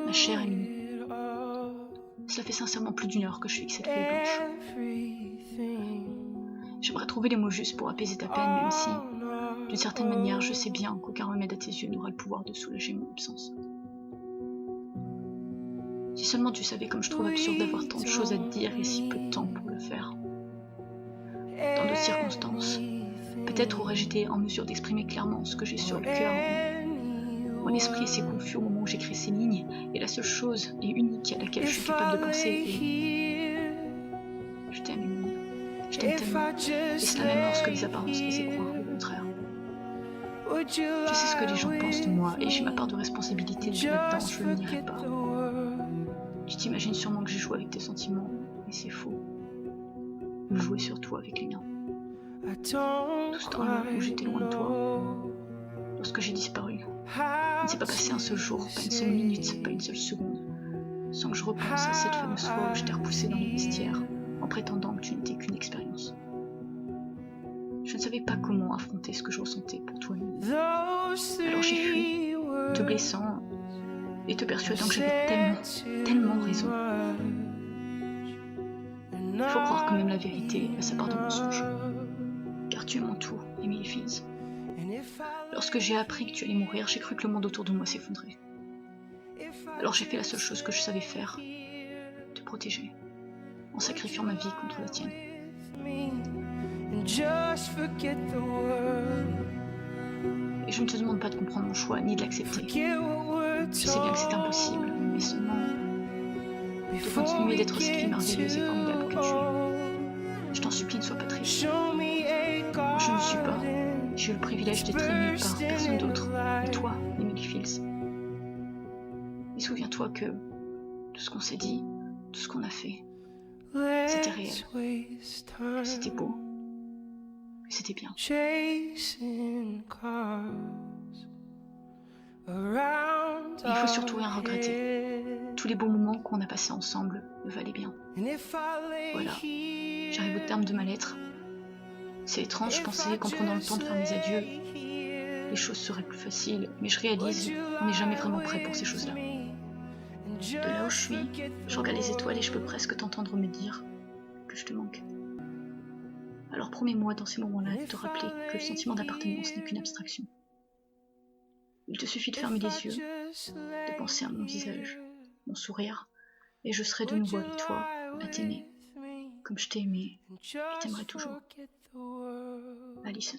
ma chair est nue. Cela fait sincèrement plus d'1 heure que je fixe cette feuille blanche. J'aimerais trouver les mots justes pour apaiser ta peine, même si, d'une certaine manière, je sais bien qu'aucun remède à tes yeux n'aura le pouvoir de soulager mon absence. Si seulement tu savais comme je trouve absurde d'avoir tant de choses à te dire et si peu de temps pour le faire. Dans d'autres circonstances, peut-être aurais-je été en mesure d'exprimer clairement ce que j'ai sur le cœur. Mon esprit est si confus au moment où j'écris ces lignes, et la seule chose et unique à laquelle je suis capable de penser est « Je t'aime, Émilie. Je t'aime tellement. » Et cela même lorsque les apparences laissaient croire le contraire. Je sais ce que les gens pensent de moi, et j'ai ma part de responsabilité là-dedans, je ne le nierai pas. Tu t'imagines sûrement que j'ai joué avec tes sentiments, mais c'est faux. Je jouais surtout avec les miens. Tout ce temps-là où j'étais loin de toi, lorsque j'ai disparu, il ne s'est pas passé un seul jour, pas une seule minute, pas une seule seconde, sans que je repense à cette fameuse fois où je t'ai repoussé dans les vestiaires, en prétendant que tu n'étais qu'une expérience. Je ne savais pas comment affronter ce que je ressentais pour toi. Alors j'ai fui, te blessant et te persuadant que j'avais tellement raison. Il faut croire que même la vérité a sa part de mensonge. Car tu es mon tout, Emily Fields. Lorsque j'ai appris que tu allais mourir, j'ai cru que le monde autour de moi s'effondrait. Alors j'ai fait la seule chose que je savais faire, te protéger, en sacrifiant ma vie contre la tienne. Et je ne te demande pas de comprendre mon choix, ni de l'accepter. Je sais bien que c'est impossible, mais seulement de continuer d'être cette fille merveilleuse et formidable que tu es. Je t'en supplie, ne sois pas triste. Moi, je ne suis pas. J'ai eu le privilège d'être aimée par personne d'autre, et toi, Emily Fields. Et souviens-toi que tout ce qu'on s'est dit, tout ce qu'on a fait, c'était réel, c'était beau, c'était bien. Et il faut surtout rien regretter. Tous les beaux moments qu'on a passés ensemble me valaient bien. Voilà, j'arrive au terme de ma lettre. C'est étrange, je pensais qu'en prenant le temps de faire mes adieux, les choses seraient plus faciles, mais je réalise qu'on n'est jamais vraiment prêt pour ces choses-là. De là où je suis, je regarde les étoiles et je peux presque t'entendre me dire que je te manque. Alors promets-moi dans ces moments-là de te rappeler que le sentiment d'appartenance n'est qu'une abstraction. Il te suffit de fermer les yeux, de penser à mon visage, mon sourire, et je serai de nouveau avec toi, à t'aimer, comme je t'ai aimé et t'aimerai toujours. Alison.